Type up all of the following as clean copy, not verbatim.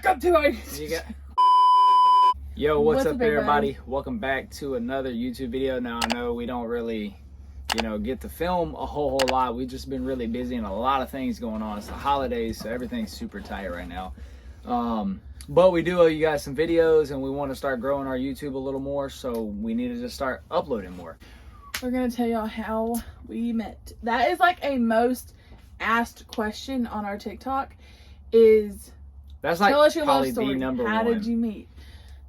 Welcome to our Yo, what's up everybody? Welcome back to another YouTube video. Now I know we don't really, get to film a whole lot. We've just been really busy and a lot of things going on. It's the holidays, so everything's super tight right now. But we do owe you guys some videos and we want to start growing our YouTube a little more, so we needed to start uploading more. We're going to tell y'all how we met. That is like a most asked question on our TikTok is, that's like tell us your probably love story. the number how one. Did you meet?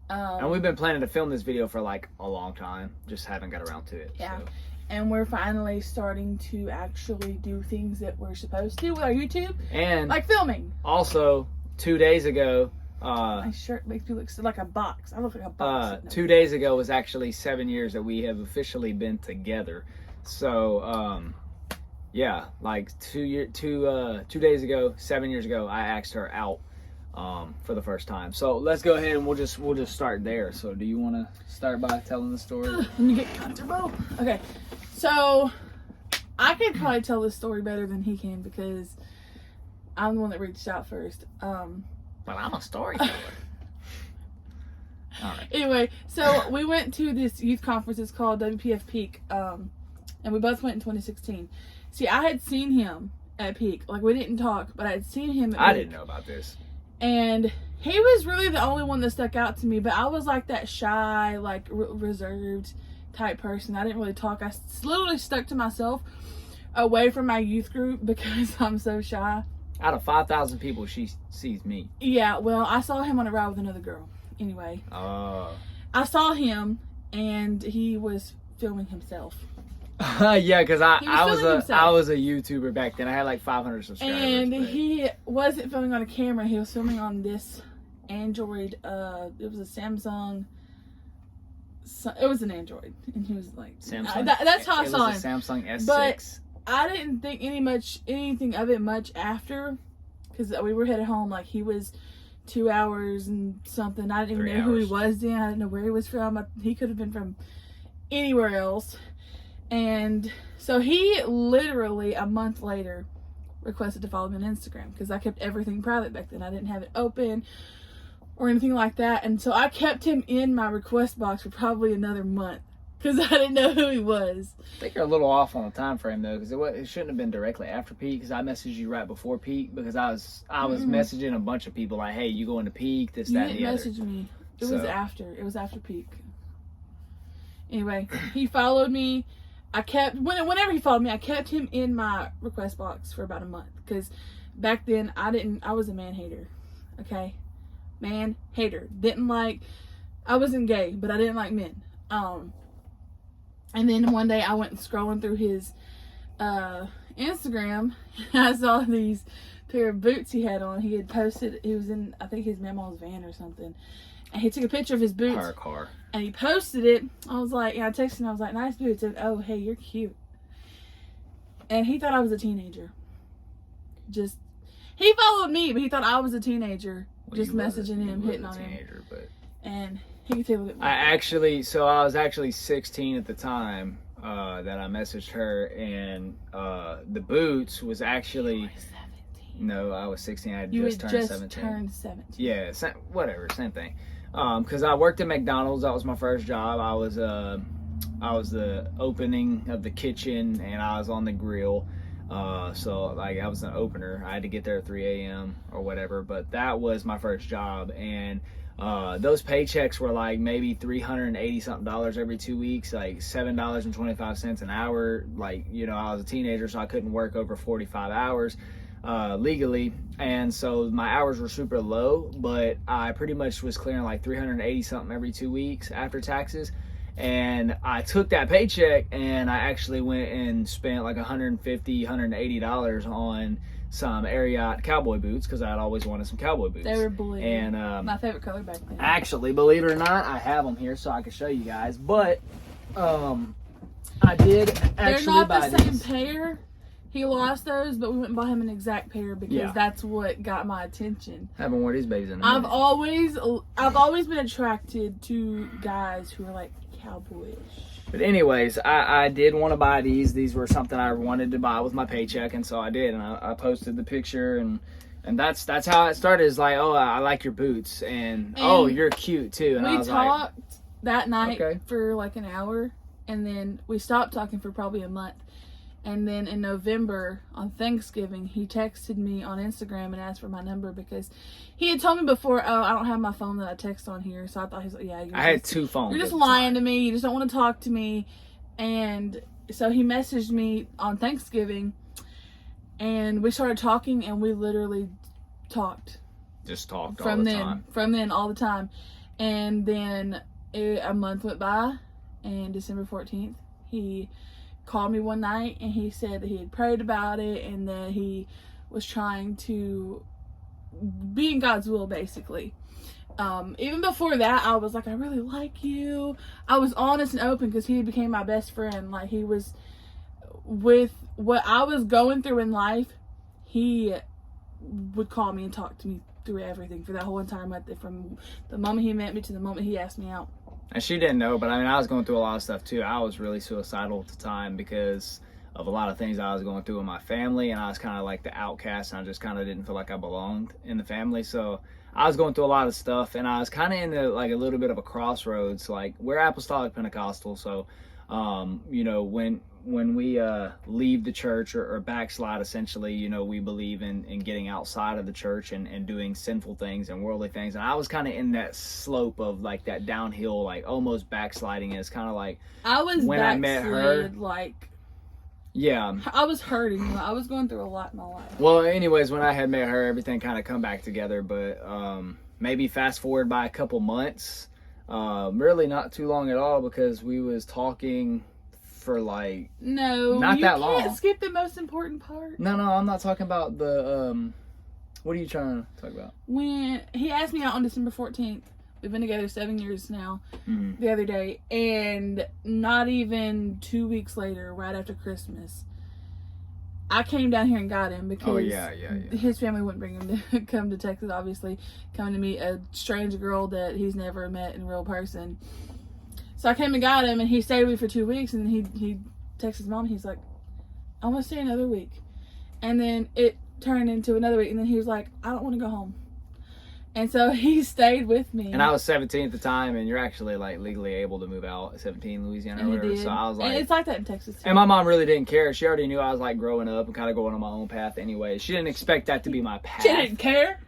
And we've been planning to film this video for like a long time, just haven't got around to it. Yeah. So. And we're finally starting to actually do things that we're supposed to with our YouTube. And like filming. Also, 2 days ago, my shirt makes me look like a box. I look like a box. 2 days ago was actually 7 years that we have officially been together. So, yeah, like 2 days ago, 7 years ago, I asked her out for the first time. So let's go ahead and we'll just start there. So do you want to start by telling the story? When you get comfortable. Okay, so I could probably tell this story better than he can because I'm the one that reached out first. Well, I'm a storyteller. All right. Anyway, so we went to this youth conference. It's called WPF Peak, and we both went in 2016. See, I had seen him at Peak. Like, we didn't talk, but I had seen him at Peak. I didn't know about this. And he was really the only one that stuck out to me, but I was like that shy, like reserved type person. I didn't really talk. I literally stuck to myself away from my youth group because I'm so shy. Out of 5,000 people, she sees me. Yeah, well, I saw him on a ride with another girl. Anyway. I saw him, and he was filming himself. Yeah, because I was a YouTuber back then. I had like 500 subscribers. And he wasn't filming on a camera. He was filming on this Android. It was a Samsung. It was an Android, and he was like, Samsung. That's how I saw him. It was a Samsung S6. But I didn't think anything of it much after, because we were headed home. Like, he was 2 hours and something. I didn't even know who he was then. I didn't know where he was from. He could have been from anywhere else. And so he literally a month later requested to follow me on Instagram because I kept everything private back then. I didn't have it open or anything like that. And so I kept him in my request box for probably another month because I didn't know who he was. I think you're a little off on the time frame though, because it shouldn't have been directly after Peak, because I messaged you right before Peak because I was messaging a bunch of people like, hey, you going to Peak, this, that, and the other. You didn't message me. It was after. It was after Peak. Anyway, he followed me. I kept, whenever he followed me, I kept him in my request box for about a month. Because back then, I was a man hater. Okay? Man hater. I wasn't gay, but I didn't like men. And then one day, I went scrolling through his Instagram, and I saw these pair of boots he had on. He had posted, he was in, I think, his mama's van or something. And he took a picture of his boots. Her car. And he posted it. I was like, I texted him. I was like, nice boots. And, oh, hey, you're cute. And he thought I was a teenager. He followed me, but he thought I was a teenager. Well, just messaging him, hitting on him. But and he could say a little bit more. I was actually 16 at the time that I messaged her. And the boots was actually... No, I was 16. I had just turned 17. Yeah, whatever, same thing. Because I worked at McDonald's. That was my first job. I was the opening of the kitchen, and I was on the grill. So like I was an opener. I had to get there at 3 a.m. or whatever. But that was my first job, and those paychecks were like maybe $380 something every 2 weeks, like $7.25 an hour. Like, I was a teenager, so I couldn't work over 45 hours. Legally, and so my hours were super low, but I pretty much was clearing like $380 something every 2 weeks after taxes. And I took that paycheck and I actually went and spent like $150, $180 on some Ariat cowboy boots because I'd always wanted some cowboy boots. They were blue. And my favorite color back then. Actually, believe it or not, I have them here so I can show you guys. But I did actually buy these. They're not the same pair. He lost those, but we went and bought him an exact pair because that's what got my attention. I haven't worn these babies in a minute. I've always been attracted to guys who are like cowboyish. But anyways, I did want to buy these. These were something I wanted to buy with my paycheck, and so I did. And I posted the picture and And that's how it started. Is like, oh, I like your boots, and oh, you're cute too. And I was talked that night okay. for like an hour, and then we stopped talking for probably a month. And then in November, on Thanksgiving, he texted me on Instagram and asked for my number because he had told me before, oh, I don't have my phone that I text on here. So I thought he was like, yeah. I had 2 phones. You're just lying to me. You just don't want to talk to me. And so he messaged me on Thanksgiving, and we started talking, and we literally talked. Just talked all the time. From then, all the time. And then a month went by, and December 14th, he called me one night, and he said that he had prayed about it and that he was trying to be in God's will, basically. Even before that, I was like, I really like you. I was honest and open because he became my best friend. Like, he was, with what I was going through in life, he would call me and talk to me through everything for that whole entire month, from the moment he met me to the moment he asked me out. And she didn't know, but I mean, I was going through a lot of stuff too. I was really suicidal at the time because of a lot of things I was going through in my family, and I was kind of like the outcast, and I just kind of didn't feel like I belonged in the family. So I was going through a lot of stuff, and I was kind of in like a little bit of a crossroads. Like, we're Apostolic Pentecostal, so you know, when we leave the church or backslide, essentially, you know, we believe in getting outside of the church and doing sinful things and worldly things. And I was kind of in that slope of like that downhill, like almost backsliding. And it's kind of like I was when I met her, like, yeah, I was hurting. I was going through a lot in my life. Well, anyways, when I had met her, everything kind of come back together. But maybe fast forward by a couple months, really not too long at all, because we was talking for like not that long. You can't skip the most important part. No, I'm not talking about the what are you trying to talk about? When he asked me out on December 14th, we've been together 7 years now, the other day, and not even 2 weeks later, right after Christmas, I came down here and got him because his family wouldn't bring him to come to Texas, obviously, coming to meet a strange girl that he's never met in real person. So I came and got him, and he stayed with me for 2 weeks, and then he texted his mom. He's like, I want to stay another week. And then it turned into another week, and then he was like, I don't want to go home. And so he stayed with me. And I was 17 at the time, and you're actually like legally able to move out at 17 Louisiana or whatever. So I was like, and it's like that in Texas too. And my mom really didn't care. She already knew I was like growing up and kind of going on my own path anyway. She didn't expect that to be my path. She didn't care?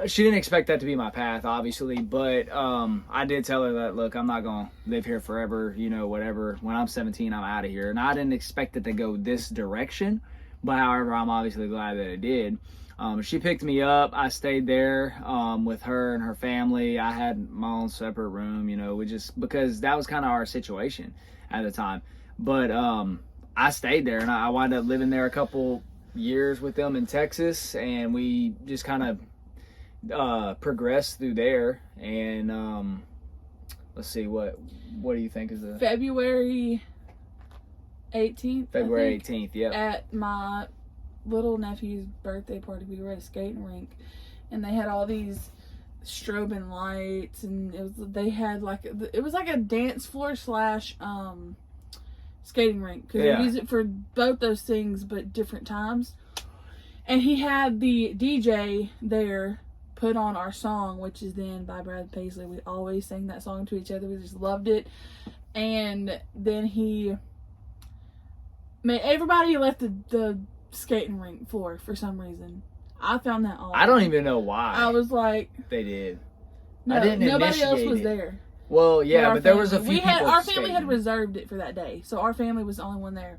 She didn't expect that to be my path, obviously, but I did tell her that, look, I'm not going to live here forever, you know, whatever. When I'm 17, I'm out of here. And I didn't expect it to go this direction, but however, I'm obviously glad that it did. She picked me up. I stayed there with her and her family. I had my own separate room, you know, because that was kind of our situation at the time. But I stayed there, and I wound up living there a couple years with them in Texas, and we just kind of progressed through there. And let's see, what do you think is the February 18th? February 18th, yep. At my little nephew's birthday party, we were at a skating rink, and they had all these strobing lights, and it was like a dance floor / skating rink, because they use it for both those things but different times. And he had the DJ there put on our song, which is Then by Brad Paisley. We always sang that song to each other. We just loved it. And then he made everybody left the skating rink floor for some reason. I found that odd. I don't even know why. I was like, they did. No, I didn't nobody else was there. Well, yeah, but there was a few people our family had reserved it for that day, so our family was the only one there.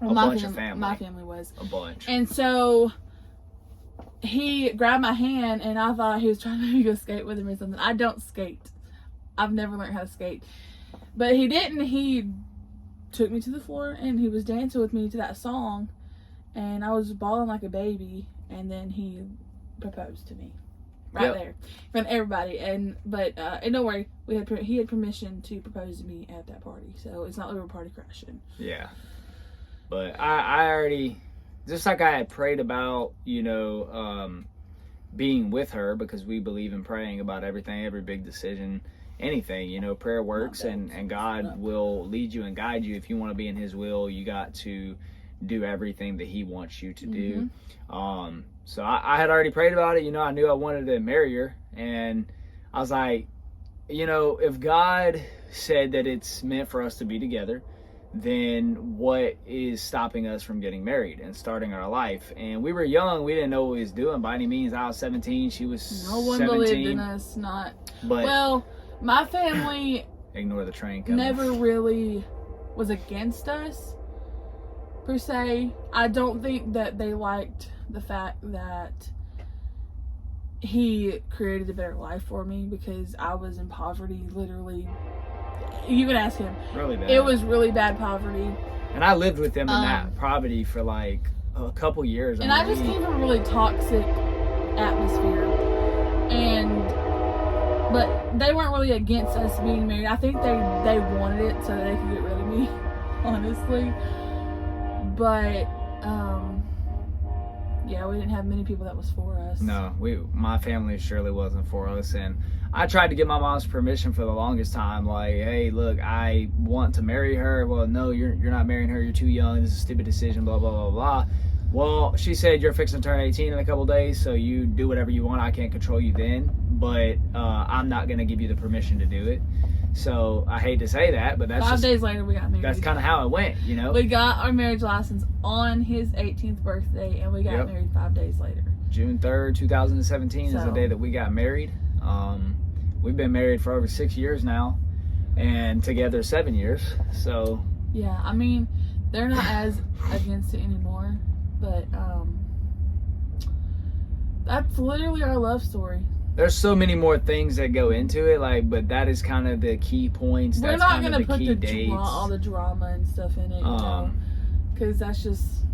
Well, my family was a bunch. And so he grabbed my hand, and I thought he was trying to make me go skate with him or something. I don't skate. I've never learned how to skate. But he didn't. He took me to the floor, and he was dancing with me to that song, and I was bawling like a baby, and then he proposed to me there in front of everybody. And don't worry, he had permission to propose to me at that party, so it's not like we were party crashing. Yeah. But I already, just like I had prayed about, you know, being with her, because we believe in praying about everything, every big decision, anything, you know, prayer works, and God will lead you and guide you. If you want to be in his will, you got to do everything that he wants you to do. So I had already prayed about it. You know, I knew I wanted to marry her. And I was like, you know, if God said that it's meant for us to be together, then what is stopping us from getting married and starting our life? And we were young. We didn't know what we was doing by any means. I was 17. She was 17. No one believed in us. Well, my family... Ignore the train coming. Never really was against us, per se. I don't think that they liked the fact that he created a better life for me, because I was in poverty, literally. You can ask him. Really bad. It was really bad poverty. And I lived with them in that poverty for like a couple years. And I just came from a really toxic atmosphere. But they weren't really against us being married. I think they wanted it so that they could get rid of me, honestly. But, yeah, we didn't have many people that was for us. No, my family surely wasn't for us. And I tried to get my mom's permission for the longest time. Like, hey, look, I want to marry her. Well, no, you're not marrying her. You're too young. This is a stupid decision, blah, blah, blah, blah. Well, she said, you're fixing to turn 18 in a couple days, so you do whatever you want. I can't control you then, but I'm not going to give you the permission to do it. So I hate to say that, but that's 5 days later we got married. That's kind of how it went, you know? We got our marriage license on his 18th birthday, and we got married 5 days later. June 3rd, 2017 is the day that we got married. We've been married for over 6 years now, and together 7 years, so... Yeah, I mean, they're not as against it anymore. But that's literally our love story. There's so many more things that go into it, like, but that is kind of the key points. We're that's not kind gonna of the put key dates. all the drama and stuff in it, you know, because that's just.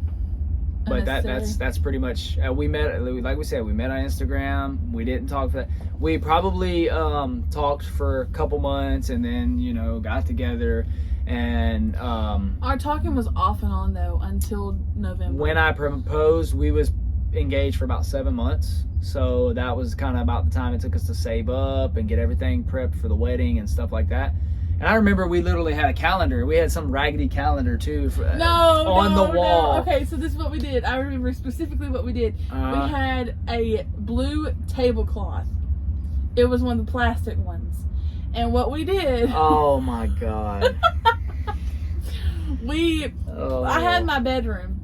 But that's pretty much. We met, like we said, we met on Instagram. We didn't talk for that. We probably talked for a couple months, and then got together. And our talking was off and on though until November. When I proposed, we was engaged for about 7 months, so that was kind of about the time it took us to save up and get everything prepped for the wedding and stuff like that. And I remember we literally had a calendar. We had some raggedy calendar too on the wall. No. Okay, so this is what we did. I remember specifically what we did. We had a blue tablecloth. It was one of the plastic ones. And what we did... Oh, my God. I had my bedroom.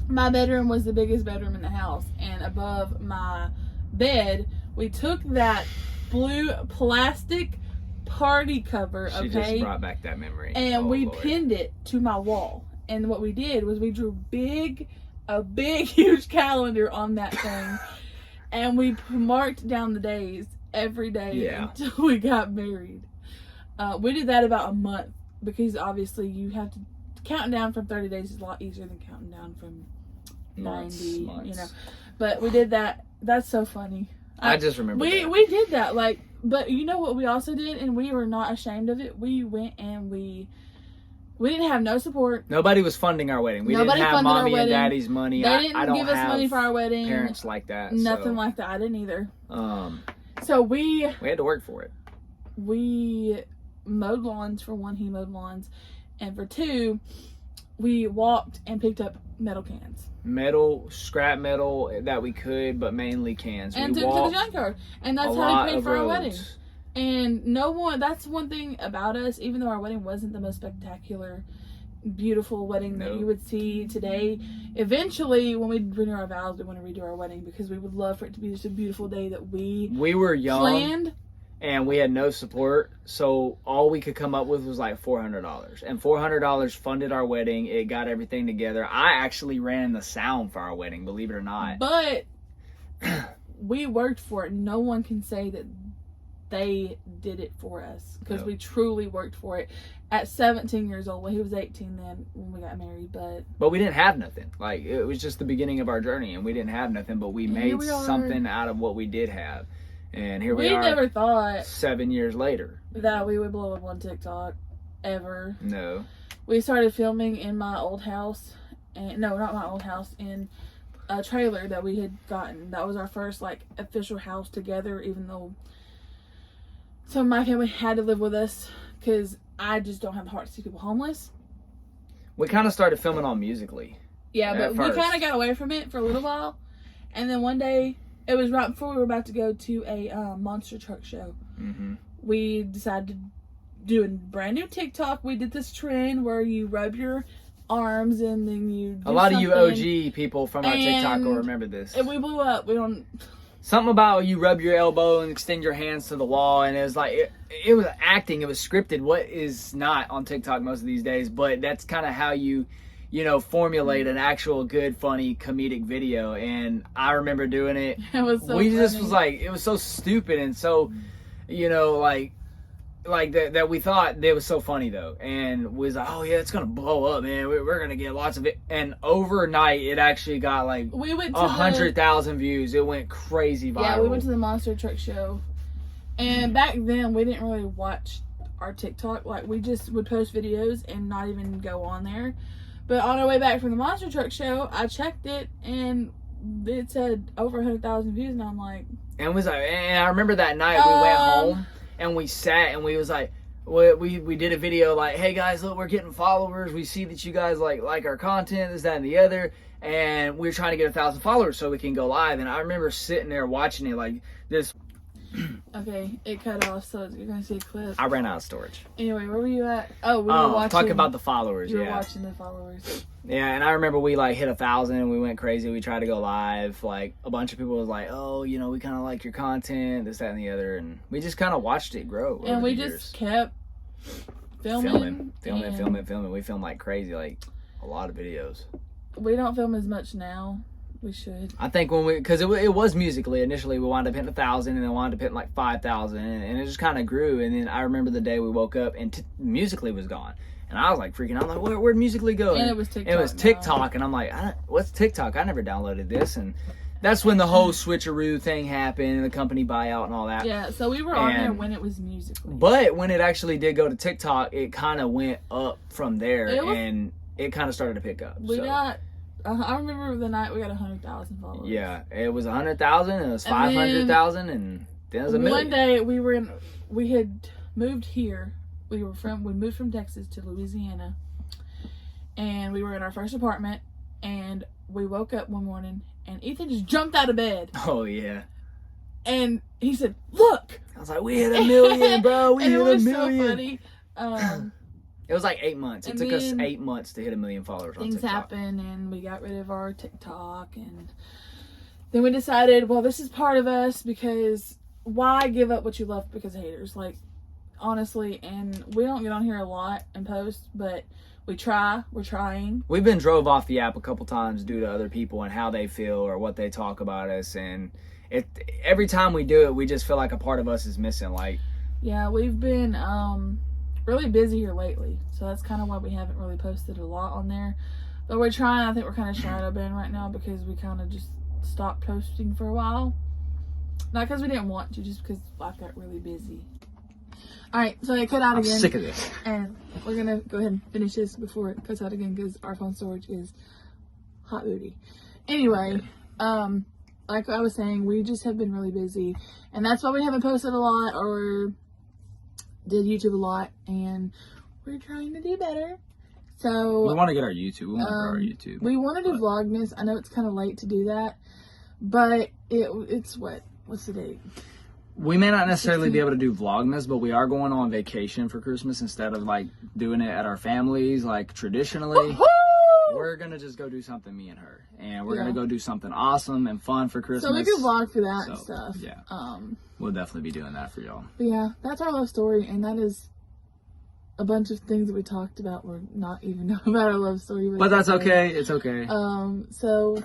My bedroom was the biggest bedroom in the house. And above my bed, we took that blue plastic party cover, She just brought back that memory. And we pinned it to my wall. And what we did was we drew a big, huge calendar on that thing. And we marked down the days every day until we got married. We did that about a month, because obviously you have to counting down from 30 days is a lot easier than counting down from 90 months. But we did that. That's so funny. I just remember we did that, like, but you know what we also did, and we were not ashamed of it. We went and we didn't have no support. Nobody was funding our wedding. Nobody didn't have mommy and daddy's money. They didn't give us money for our wedding. Parents like that. Nothing like that. I didn't either. So we had to work for it. We mowed lawns. For one, he mowed lawns, and for two, we walked and picked up metal cans. Scrap metal that we could, but mainly cans. And took to the junkyard. And that's how we paid for our wedding. And that's one thing about us, even though our wedding wasn't the most spectacular, beautiful wedding that you would see today. Eventually, when we renew our vows, we want to redo our wedding, because we would love for it to be just a beautiful day that we were young. Planned. And we had no support, so all we could come up with was like $400. And $400 funded our wedding. It got everything together. I actually ran the sound for our wedding, believe it or not. But we worked for it. No one can say that they did it for us, because we truly worked for it. At 17 years old, well, he was 18 then when we got married, but we didn't have nothing. Like, it was just the beginning of our journey, and we didn't have nothing, but we made something out of what we did have. And here we are. We never thought 7 years later that we would blow up on TikTok ever. No. We started filming in my old house, and no, not my old house, in a trailer that we had gotten. That was our first official house together, even though some of my family had to live with us, because I just don't have the heart to see people homeless. We kind of started filming on Musical.ly. Yeah, but we kind of got away from it for a little while. And then one day, it was right before we were about to go to a monster truck show. Mm-hmm. We decided to do a brand new TikTok. We did this trend where you rub your arms and then you do a lot something. of you OG people from our TikTok will remember this. And we blew up. We don't... Something about you rub your elbow and extend your hands to the wall, and it was like it was acting, it was scripted. What is not on TikTok most of these days, but that's kind of how you formulate an actual good, funny, comedic video. And I remember doing it. It was so we just funny. was like, it was so stupid and so, like that we thought it was so funny though, and was like, oh yeah, it's gonna blow up, man. We're gonna get lots of it, and overnight it actually got like 100,000 views. It went crazy viral. Yeah, we went to the monster truck show, and back then we didn't really watch our TikTok. Like we just would post videos and not even go on there. But on our way back from the monster truck show, I checked it and it said over 100,000 views, and I'm like, and I remember that night we went home. And we sat and we was like, we did a video like, hey guys, look, we're getting followers. We see that you guys like our content, this, that, and the other. And we're trying to get 1,000 followers so we can go live. And I remember sitting there watching it like this. Okay, it cut off, so you're going to see a clip. I ran out of storage. Anyway, where were you at? Oh, we were watching. Talking about the followers, You were watching the followers. Yeah, and I remember we like hit 1,000 and we went crazy. We tried to go live. Like a bunch of people was like, oh, we kind of like your content, this, that, and the other. And we just kind of watched it grow. And we just kept filming. We filmed like crazy, like a lot of videos. We don't film as much now. We should. I think because it was Musical.ly. Initially, we wound up hitting 1,000, and then wound up hitting like 5,000, and it just kind of grew. And then I remember the day we woke up and Musical.ly was gone, and I was like freaking out. I'm like, where'd Musical.ly go? And it was TikTok. It was TikTok, and I'm like, what's TikTok? I never downloaded this, and that's when the whole switcheroo thing happened, and the company buyout and all that. Yeah, so we were on there when it was Musical.ly. But when it actually did go to TikTok, it kind of went up from there, and it kind of started to pick up. I remember the night we got 100,000 followers. Yeah, it was 100,000, it was 500,000, and then it was a million. One day we had moved here. We moved from Texas to Louisiana, and we were in our first apartment, and we woke up one morning, and Ethan just jumped out of bed. Oh yeah. And he said, "Look!" I was like, "We hit 1 million, bro! We hit 1 million!" So funny. It was like 8 months. It took us 8 months to hit 1 million followers on TikTok. Things happened, and we got rid of our TikTok, and then we decided, well, this is part of us, because why give up what you love because of haters? Like, honestly, and we don't get on here a lot and post, but we're trying. We've been drove off the app a couple times due to other people and how they feel or what they talk about us, and every time we do it, we just feel like a part of us is missing. Like, yeah, we've been really busy here lately, so that's kind of why we haven't really posted a lot on there, but we're trying. I think we're kind of shadow banned right now because we kind of just stopped posting for a while, not because we didn't want to, just because life got really busy. All right, so it cut out again. I'm sick of this, and we're gonna go ahead and finish this before it cuts out again because our phone storage is hot booty. Anyway, like I was saying, we just have been really busy, and that's why we haven't posted a lot or did YouTube a lot, and we're trying to do better. So we want to get our YouTube. We want to grow our YouTube. We want to do Vlogmas. I know it's kind of late to do that, but it's what's the date? We may not necessarily be able to do Vlogmas, but we are going on vacation for Christmas instead of like doing it at our families like traditionally. Woo-hoo! We're gonna just go do something, me and her, and we're gonna go do something awesome and fun for Christmas. So we can vlog for that and stuff. Yeah. We'll definitely be doing that for y'all. But yeah, that's our love story, and that is a bunch of things that we talked about. We're not even know about our love story. But that's okay. It's okay. So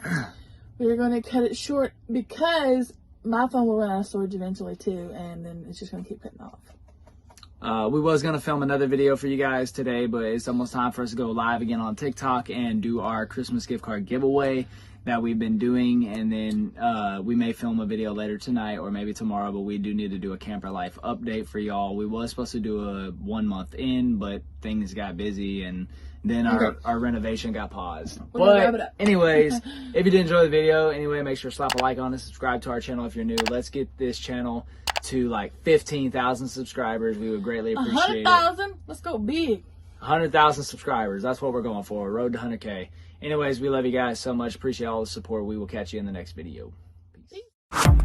we're going to cut it short because my phone will run out of storage eventually too, and then it's just going to keep cutting off. We was going to film another video for you guys today, but it's almost time for us to go live again on TikTok and do our Christmas gift card giveaway that we've been doing, and then we may film a video later tonight or maybe tomorrow, but we do need to do a camper life update for y'all. We was supposed to do a 1 month in, but things got busy, and then our renovation got paused. But anyways, if you did enjoy the video, anyway, make sure to slap a like on it, subscribe to our channel if you're new. Let's get this channel to like 15,000 subscribers. We would greatly appreciate it. 100,000? Let's go big. 100,000 subscribers. That's what we're going for. Road to 100K. Anyways, we love you guys so much. Appreciate all the support. We will catch you in the next video. Peace.